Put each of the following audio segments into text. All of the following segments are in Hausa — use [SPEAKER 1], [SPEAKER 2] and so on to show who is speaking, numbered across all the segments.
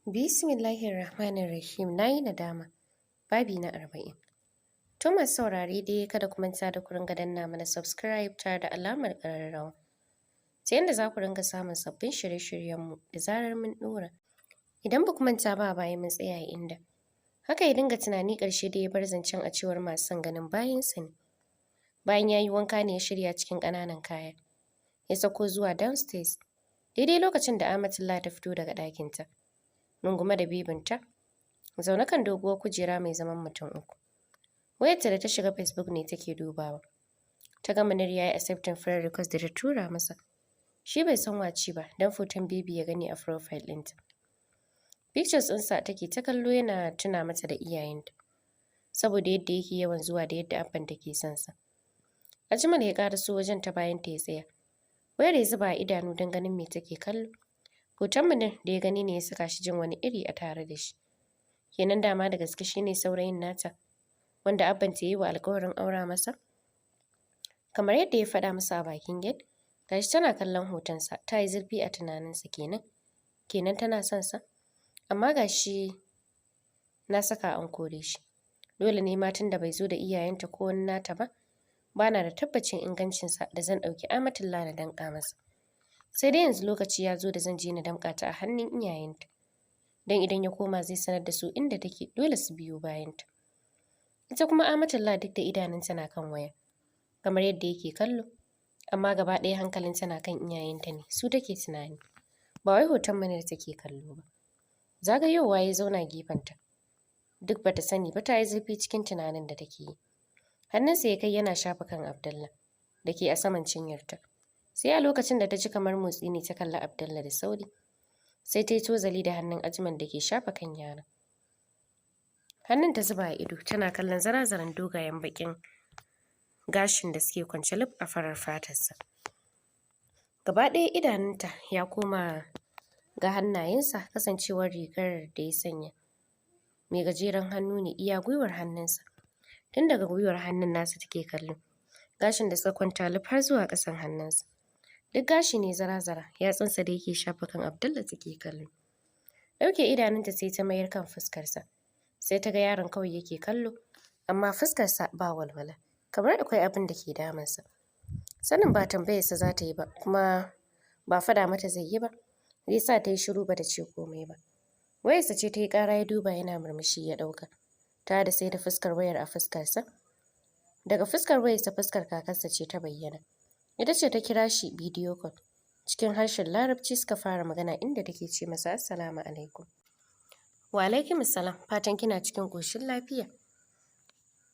[SPEAKER 1] Bismillahirrahmanirrahim. Na yi nadama. Babi na 40. To masu saurare dai kada ku manta da ku ringa danna mana subscribe tare da alamar ƙararrawa. Ta yadda za ku ringa samun sabbin shirye-shiryenmu da zarar mun ɗora. Idan ba ku manta ba baya mun tsaya inda. Haka ya dinga tunani ƙarshe da ya bar zancen a cewar masu son ganin bayansa ne. Bayan ya yi wanka ne ya shirya cikin ƙananan kaya. Ya sako zuwa downstairs. Daidai lokacin da Amatullah ta fito daga ɗakinta. Rungume da bibinta, zaune kan doguwar kujera mai zaman mutum uku. Wayarta da ta shiga Facebook ne take dubawa. Ta ga Munir ya yi accepting friend request da ta tura masa. Shi bai san wace ba, don foton bibi ya gani a profile ɗinta. Pictures ɗinsa take ta kallo yana tuna mata da iyayenta. Saboda yadda yake yawan zuwa da yadda abban take son sa. Ajmal ya ƙaraso wajen ta bayan ta ya tsaya. Wayar ya zuba a idanu don ganin me take kallo. Hoton Munir da ya gani ne ya saka shi jin wani iri a tare da shi. Kenan dama da gaske shi ne saurayin nata, wanda abban ta yi wa alƙawarin aura masa? Kamar yadda ya faɗa masa a bakin gate, gashi tana kallon hotonsa, ta yi zurfi a tunaninsa kenan. Kenan tana son sa? Amma gashi na saka an kore shi. Dole ne ma tun da bai zo da iyayenta ko wani nata ba, ba na da tabbacin ingancinsa da zan ɗauki Amatullah na danƙa masa. Sai dai yanzu lokaci ya zo da zan je na damƙa ta a hannun iyayenta. Don idan ya koma zai sanar da su inda take, dole su biyo bayanta. Ita kuma Amatullah duk da idanunta na kan waya, kamar yadda yake kallo, amma gaba ɗaya hankalinta na kan iyayenta ne, su take tunani. Ba wai hoton Munir take kallo ba. Zagayowa ya zauna gefenta. Duk bata sani ba ta yi zurfi cikin tunanin da take yi. Hannunsa ya kai yana shafa kan Abdallah, da ke a saman cinyarta. Sai a lokacin da ta ji kamar motsi ne ta kalli Abdallah da sauri. Sai ta yi tozali da hannun Ajman da ke shafa kan yaron. Hannun ta zuba a ido tana kallon zarazaran dogayen baƙin gashin da suke kwance lif a farar fatarsa. Gaba ɗaya idanunta ya koma ga hannayensa kasancewar rigar da ya sanya. Mai gajeren hannu ne iya gwiwar hannunsa. Tun daga gwiwar hannun nasa take kallo. Gashin da suka kwanta lif har zuwa ƙasan hannunsa. Duk gashi ne zara-zara, yatsunsa da yake shafa kan Abdullah take kallo. Ɗauke idanunta sai ta mayar kan fuskarsa. Sai ta ga yaron kawai yake kallo, amma fuskarsa ba walwala. Kamar akwai abin da ke damunsa. Sanin ba tambayarsa za ta yi ba, kuma ba faɗa mata zai yi ba. Zai sa ta yi shiru ba ta ce komai ba. Wayarsa ce ta yi ƙara ya duba yana murmushi ya ɗauka. Ta da sai da fuskar wayar a fuskarsa. Daga fuskar wayarsa fuskar kakarsa ce ta bayyana. Ita ce ta kira shi bidiyo call. Cikin harshen Larabci suka fara magana inda take ce masa Assalamu alaikum. Wa alaikum assalam, fatan kina cikin ƙoshin lafiya.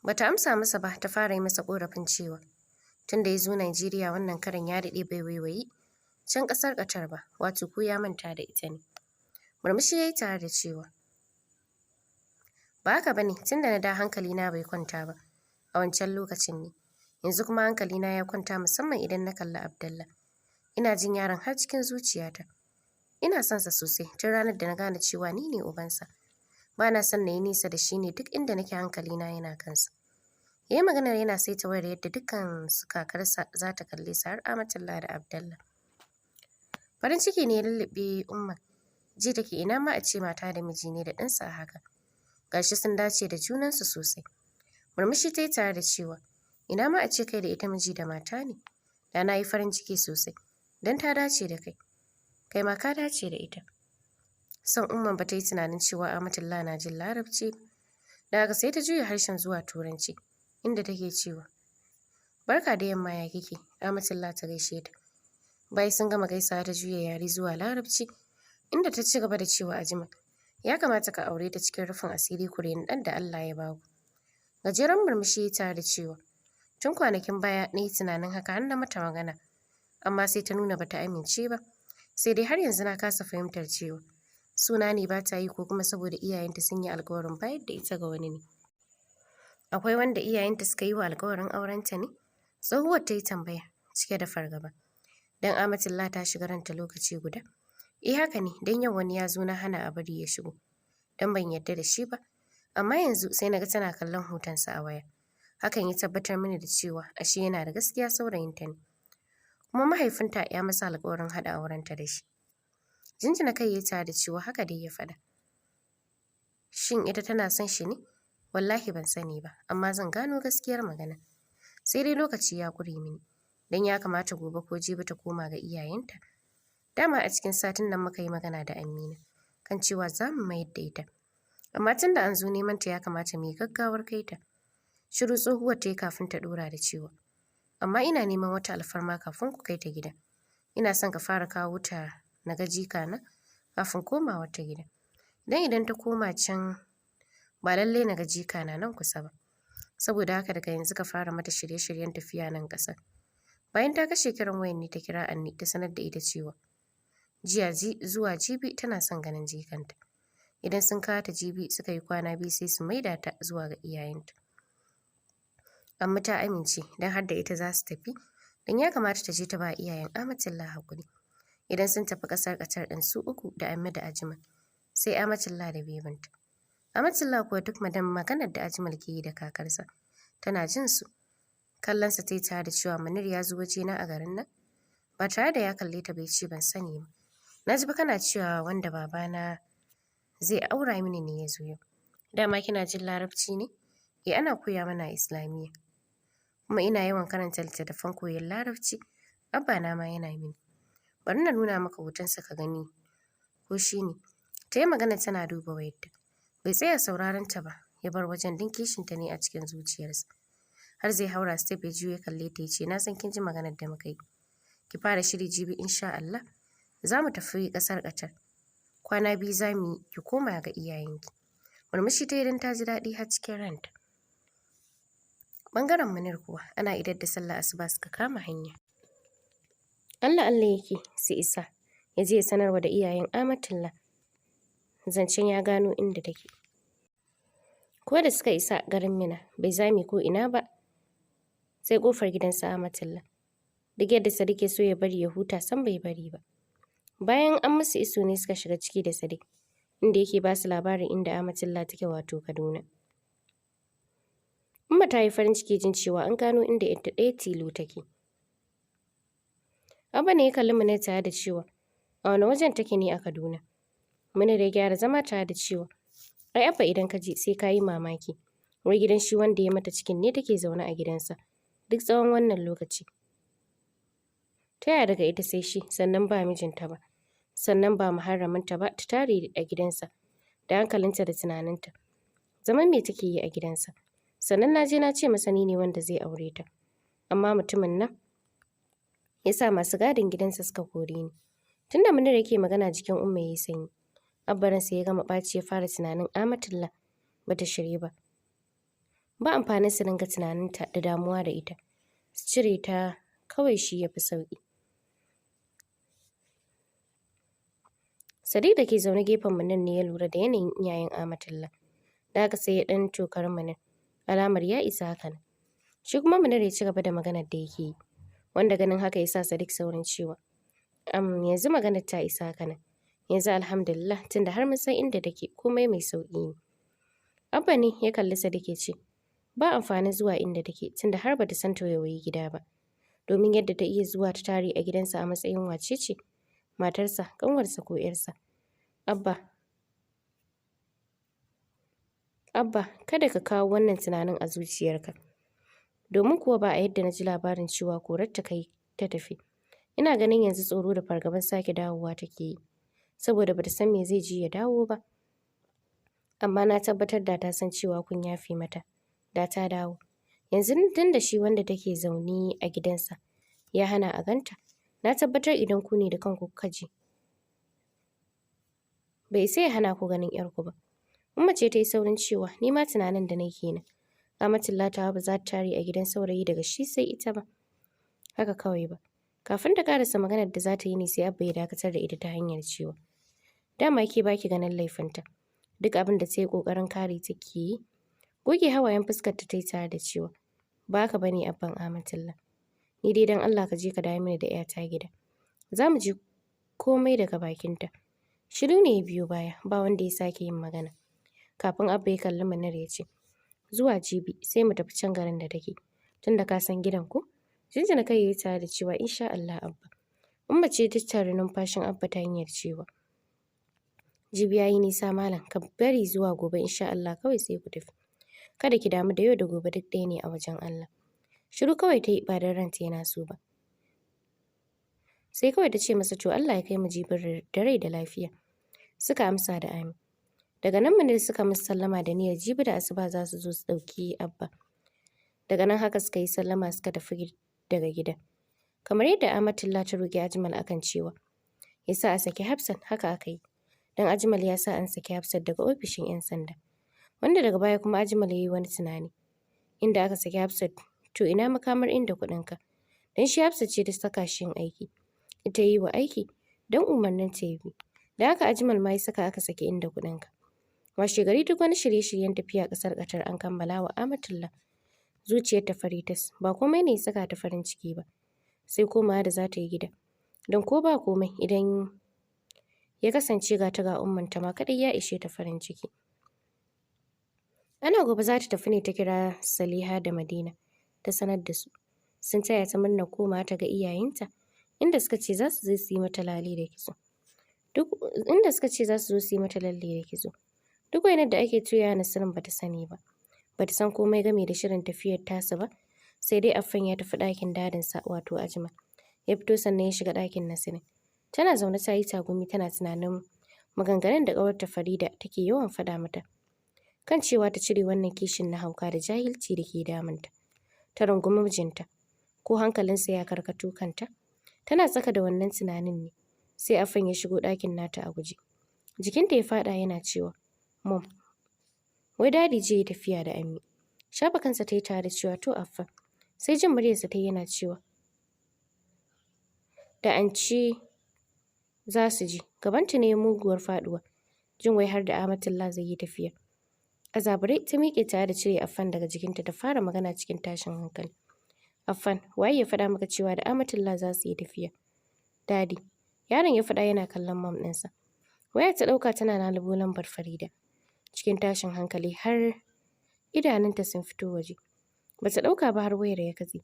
[SPEAKER 1] Bata amsa masa ba ta fara yi masa ƙorafin cewa tunda ya zo Najeriya wannan karan ya daɗe bai waiwayi can ƙasar Qatar ba, wato ko ya manta da ita ne. Murmushi ya yi tare da cewa ba haka bane, tunda na da hankalina bai kwanta ba a wancan lokacin ne. Yanzu kuma hankalina ya kwanta musamman idan na kalli Abdallah. Ina jin yaron har cikin zuciyata. Ina son sa sosai tun ranar da na gane cewa ni ne ubansa. Ba na son na yi nisa da shi ne duk inda nake hankalina yana kansa. Ya yi maganar yana saita wayar yadda dukkan su kakarsa za ta kalle sa har Amatullah da Abdallah. Farin ciki ne ya lullube Umma. Ji take ina ma a ce mata da miji ne da ɗansa a haka. Gashi sun dace da junansu sosai. Murmushi ta yi tare da cewa ina ma a ce kai da ita miji da mata ne. Da na yi farin ciki sosai, don ta dace da kai. Kai ma ka dace da ita. Son Umman ba ta yi tunanin cewa Amatullah na jin Larabci. Da haka sai ta juya harshen zuwa Turanci, inda take cewa barka da yamma ya kike. Amatullah ta gaishe ta. Bayan sun gama gaisawa ta juya yare zuwa Larabci, inda ta ci gaba da cewa Ajmal, ya kamata ka aure ta cikin rufin asiri ku reni ɗan da Allah ya baku. Gajeren murmushi ya tare da cewa tun kwanakin baya na yi tunanin haka har na mata magana, amma sai ta nuna bata amince ba. Sai dai har yanzu na kasa fahimtar cewa suna ne ba ta yi ko kuma saboda iyayenta sun yi alƙawarin bayar da ita ga wani ne. Akwai wanda iyayenta suka yi wa alƙawarin aurenta ne? Tsohuwar ta yi tambaya cike da fargaba. Don Amatullah ta shiga ranta lokaci guda. Haka ne, don yau wani ya zo na hana a bari ya shigo. Don ban yarda da shi ba. Amma yanzu sai na ga tana kallon hotonsa a waya. Hakan ya tabbatar mini da cewa ashe yana da gaskiya saurayinta ne. Kuma mahaifinta ya masa alƙawarin haɗa aurenta da shi. Jinjina kai ya tare da cewa haka dai ya faɗa. Shin ita tana son shi ne? Wallahi ban sani ba, amma zan gano gaskiyar magana. Sai dai lokaci ya ƙure mini, don ya kamata gobe ko jibi ta koma ga iyayenta. Dama a cikin satin nan muka yi magana da Amina, kan cewa za mu mayar da ita. Amma tun da an zo neman ta ya kamata mu yi gaggawar kai ta. Shiru tsohuwar ta yi kafin ta ɗora da cewa, amma ina neman wata alfarma kafin ku kai ta gida. Ina son ka fara kawo ta na ga jikana kafin komawar ta gida. Dan idan ta koma can ba lallai na ga jikana nan kusa ba. Saboda haka daga yanzu ka fara mata shirye-shiryen tafiya nan ƙasar. Bayan ta kashe kiran wayan ne ta kira Anni ta sanar da ita cewa jiya zuwa jibi tana son ganin jikanta. Idan sun kawo ta jibi suka yi kwana 2 sai su maida ta zuwa ga iyayenta. Amma ta amince don har da ita za su tafi, don ya kamata ta je ta ba iyayen Amatullah hakuri. Idan sun tafi ƙasar Qatar ɗin su uku da Amma da Ajmal, sai Amatullah da bebanta. Amatullah kuwa duk maganar da Ajmal ke yi da kakarsa tana jin su. Kallonsa ta yi tare da cewa Munir ya zo wajena a garin nan? Ba tare da ya kalle ta bai ce ban sani ba. Na ji ba kana cewa wanda babana zai aura mini ne ya zo yau. Dama kina jin Larabci ne? Ana koya mana a Islamiyya. Kuma ina yawan karanta littattafan koyon Larabci. Abba na ma yana mini. Bari na nuna maka hotonsa ka gani ko shi ne. Ta yi magana tana duba wayarta. Bai tsaya sauraron ta ba, ya bar wajen din kishinta ne a cikin zuciyarsa. Har zai haura step ya juyo ya kalle ta ya ce, na san kin ji maganar da muka yi. Ki fara shiri jibi insha Allah. Za mu tafi ƙasar Qatar. Kwana 2 za mu yi ki koma ga iyayenki. Murmushi ta idan ta ji daɗi har cikin ranta. Ɓangaren Munir kuwa ana idar da sallah asuba suka kama hanya. Allah yake su isa ya je ya sanarwa da iyayen Amatullah. Zancen ya gano inda take. Ko da suka isa garin Mina bai zame ko ina ba sai kofar gidansa Amatullah. Duk yadda Sadiq ya so ya bari ya huta san bai bari ba. Bayan an musu iso ne suka shiga ciki da Sadiq, inda yake ba su labarin inda Amatullah take wato Kaduna. Umma ta yi farin ciki jin cewa an gano inda ita ɗaya tilo take. Abba ne ya kalli Munir tare da cewa, a wani wajen take ne a Kaduna? Munir ya gyara zama tare da cewa, ai Abba idan ka je sai ka yi mamaki. Wai gidan shi wanda ya mata cikin ne take zaune a gidansa duk tsawon wannan lokaci. Ta yaya daga ita sai shi, sannan ba mijinta ba, sannan ba muharraminta ba, ta tare a gidansa da hankalinta da tunaninta. Zaman me take yi a gidansa? Sannan na je na ce masa ni ne wanda zai aure ta. Amma mutumin nan ya sa masu gadin gidansa suka kore ni. Tunda Munir yake magana jikin Umma yayi sanyi. Abbaransa ya gama ɓaci ya fara tunanin Amatullah bata shirye ba. Ba amfanin su dinga tunaninta da damuwa da ita. Su cire ta kawai shi ya fi sauƙi. Sadiq da ke zaune gefen Munir ne ya lura da yanayin iyayen Amatullah. Da haka sai ya ɗan tokar Munir. Alamar ya isa haka nan. Shi kuma Munir ya ci gaba da maganar da yake yi. Wanda ganin haka ya sa Sadiq saurin cewa, yanzu maganar ta isa haka nan. Yanzu alhamdulillah tunda har mun san inda take komai mai sauƙi ne. Abba ne ya kalli Sadiq ya ce, ba amfanin zuwa inda take tunda har bata san tawaye gida ba. Domin yadda ta iya zuwa ta tare a gidansa a matsayin wace ce, matarsa, ƙanwarsa ko 'yarsa. Abba, kada ka kawo wannan tunanin a zuciyarka. Domin kuwa ba a yadda na ji labarin cewa korar ta kai ta tafi. Ina ganin yanzu tsoro da fargaban sake dawowa take yi. Saboda bata san me zai ji ya dawo ba. Amma na tabbatar da ta san cewa kun yafe mata. Da ta dawo. Yanzu tun da shi wanda take zaune a gidansa ya hana a ganta. Na tabbatar idan ku ne da kanku kuka je. Bai sai ya hana ku ganin 'yarku ba. Umma ce ta yi saurin cewa ni ma tunanin da nake kenan. Amatullah ta ba za ta tare a gidan saurayi daga shi sai ita ba. Haka kawai ba. Kafin ta karasa maganar da za ta yi ne sai Abba ya dakatar da ita ta hanyar cewa, dama ke baki ganin laifinta. Duk abin da ta yi ƙoƙarin kare take yi. Goge hawayen fuskar ta yi tare da cewa, ba haka bane Abban Amatullah. Ni dai dan Allah ka je ka dawo mini da 'yata gida. Za mu ji komai daga bakinta. Shiru ne ya biyo baya, ba wanda ya sake yin magana. Kafin Abba ya kalli Munir ya ce, zuwa jibi sai mu tafi can garin da take. Tunda ka san gidan ku? Jinjina kai yayi tare da cewa insha Allah Abba. Umma ce ta tare numfashin Abba ta hanyar cewa, Jibi ya yi nisa malam, ka bari zuwa gobe insha Allah kawai sai ku tafi. Kada ki damu da yau da gobe duk ɗaya ne a wajen Allah. Shiru kawai ta yi ba don ranta yana so ba. Sai kawai ta ce masa to Allah ya kai mu jibin da rai da lafiya. Suka amsa da amin. Daga nan Munir suka musu sallama da niyyar jibi da asuba za su zo su ɗauki Abba. Daga nan haka suka yi sallama suka tafi daga gida. Kamar yadda Amatullah ta roƙi Ajmal akan cewa ya sa a saki Hafsat, haka aka yi. Don Ajmal ya sa an saki Hafsat daga ofishin 'yan sanda. Wanda daga baya kuma Ajmal ya yi wani tunani. Inda aka saki Hafsat, to ina makamar inda kuɗinka? Don shi Hafsat ce ta saka shi yin aiki. Ita yi wa aiki don umarnin ta bi. Da haka Ajmal ma ya saka aka saki inda kuɗinka. Washe gari duk wani shirye-shiryen tafiya ƙasar Qatar an kammala wa Amatullah. Zuciyar ta fari tas, ba komai ne ya saka ta farin ciki ba. Sai komawa da za ta yi gida. Don ko ba komai idan ya kasance ga ta ga ummanta ma kaɗai ya ishe ta farin ciki. Ana gobe za ta tafi ne ta kira Saliha da Madina ta sanar da su. Sun taya ta murnar komawa ta ga iyayenta, inda suka ce za su zo su yi mata lalle da kitso. Duk wainar da ake tuya Nasirin bata sani ba. Bata san komai game da shirin tafiyar tasa ba, sai dai Affan ya tafi ɗakin dadinsa wato Ajmal. Ya fito sannan ya shiga ɗakin Nasirin. Tana zaune ta yi tagumi tana tunanin maganganun da ƙawarta Farida take yawan faɗa mata. Kan cewa ta cire wannan kishin na hauka da jahilci da ke damunta. Ta rungumi mijinta, ko hankalinsa ya karkato kanta. Tana tsaka da wannan tunanin ne, sai Affan ya shigo ɗakin nata a guje. Jikinta ya faɗa yana cewa, Mom, wai dadi je ya tafiya da Ammi. Shafa kansa ta yi tare da cewa to Affan. Sai jin muryarsa ta yana cewa, da an ci za su ji. Gabanta ne muguwar faɗuwa. Jin wai har da Amatullah zai yi tafiya. A zabure ta miƙe tare da cire Affan daga jikinta ta fara magana cikin tashin hankali. Affan, waye ya faɗa maka cewa da Amatullah za su yi tafiya? Dadi. Yaron ya faɗa yana kallon mom ɗinsa. Wayar ta ɗauka tana lalubo lambar Farida. Cikin tashin hankali har idanunta sun fito waje. Bata ɗauka ba har wayar ya katse.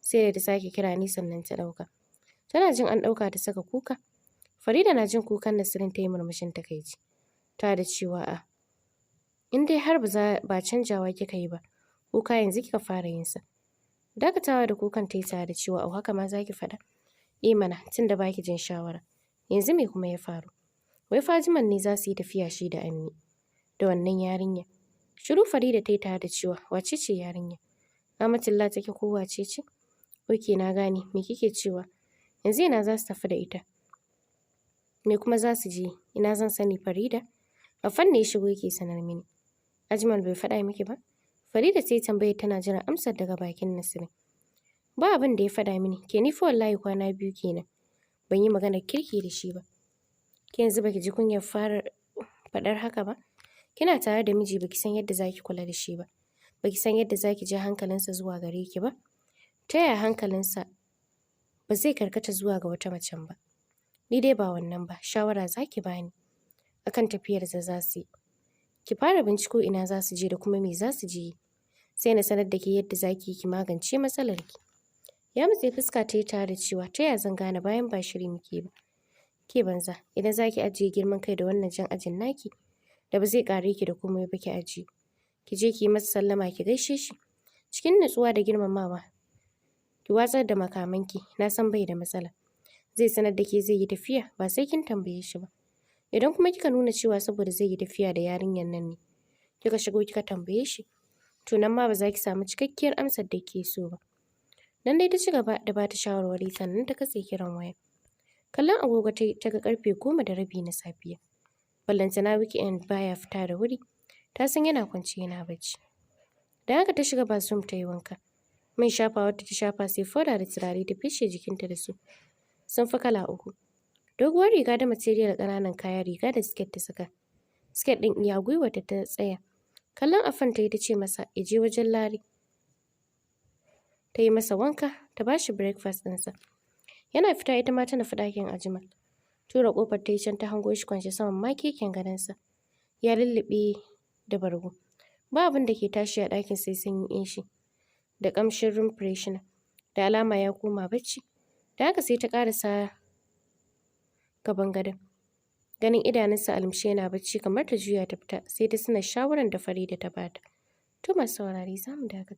[SPEAKER 1] Sai da ta sake kira ni sannan ta ɗauka. Tana jin an ɗauka ta saka kuka. Farida na jin kukan Nasirin ta yi murmushin takaici. Ta da cewa in dai har ba canjawa kika yi ba, kuka yanzu kika fara yin sa. Dakatawa da kukan ta yi tare da cewa haka ma za ki faɗa? Mana tunda baki jin shawara. Yanzu me kuma ya faru? Wai Fajiman ne za su yi tafiya shi da Ammi. Da wannan yarinya. Shiru Farida ta yi tare da cewa wace ce yarinya? Amatullah take ko wace ce? Oke na gane, me kike cewa? Yanzu ina za su tafi da ita? Me kuma za su je? Ina zan sani Farida? Affan ne ya shigo yake sanar mini. Ajmal bai faɗa miki ba? Farida sai tambaye tana jiran amsar daga bakin Nasirin. Ba abin da ya faɗa mini, ke ni fa wallahi kwana biyu kenan. Ban yi maganar kirki da shi ba. Ke yanzu baki ji kunyar fara faɗar haka ba? Kina tare da miji baki san yadda zaki kula da shi ba. Baki san yadda zaki ja hankalinsa zuwa gare ki ba. Ta yaya hankalinsa ba zai karkata zuwa ga wata macen ba? Ni dai ba wannan ba, shawara zaki bani akan tafiyar da za su yi. Ki fara binciko ina za su je da kuma me za su je. Sai na sanar da ke yadda zaki ki magance matsalar ki. Ya matse fuska ta yi tare da cewa ta yaya zan gane bayan ba shiri muke ba. Ke banza, idan zaki ajiye girman kai da wannan jan ajin naki, da ba zai kare ki da komai ba ki ajiye. Ki je ki yi masa sallama ki gaishe shi. Cikin nutsuwa da girmamawa. Ki watsar da makamanki, na san bai da matsala. Zai sanar da ke zai yi tafiya, ba sai kin tambaye shi ba. Idan kuma kika nuna cewa saboda zai yi tafiya da yarinyar nan ne, kika shigo kika tambaye shi, to nan ma ba za ki samu cikakkiyar amsar da ke so ba. Nan dai ta ci gaba da ba ta shawarwari sannan ta katse kiran waya. Kallon agogo ta ga karfe 10:30 na safiya. Ballantana weekend baya fita da wuri. Ta san yana kwance yana bacci. Da haka ta shiga bathroom ta yi wanka. Mai shafawa ta shafa sai foda da turare ta fishe jikinta da su. Sun fi kala 3. Doguwar riga da material ƙananan kaya, riga da siket ta saka. Siket ɗin iya gwiwarta ta tsaya. Kallon Affan ta yi ta ce masa ya je wajen Lari. Ta yi masa wanka, ta ba shi breakfast ɗinsa. Yana fita ita ma ta nufi ɗakin Ajmal. Tura ƙofar ta yi can ta hango shi kwance saman makeken gadonsa. Ya lulluɓe da bargo. Ba abin da ke tashi a ɗakin sai sanyin shi. Da ƙamshin room freshener. Da alama ya koma bacci. Da haka sai ta ƙarasa gaban gadon. Ganin idanunsa alimshe yana bacci kamar ta juya ta fita sai ta suna shawaran da Farida ta bata. To masu saurare za mu dakata.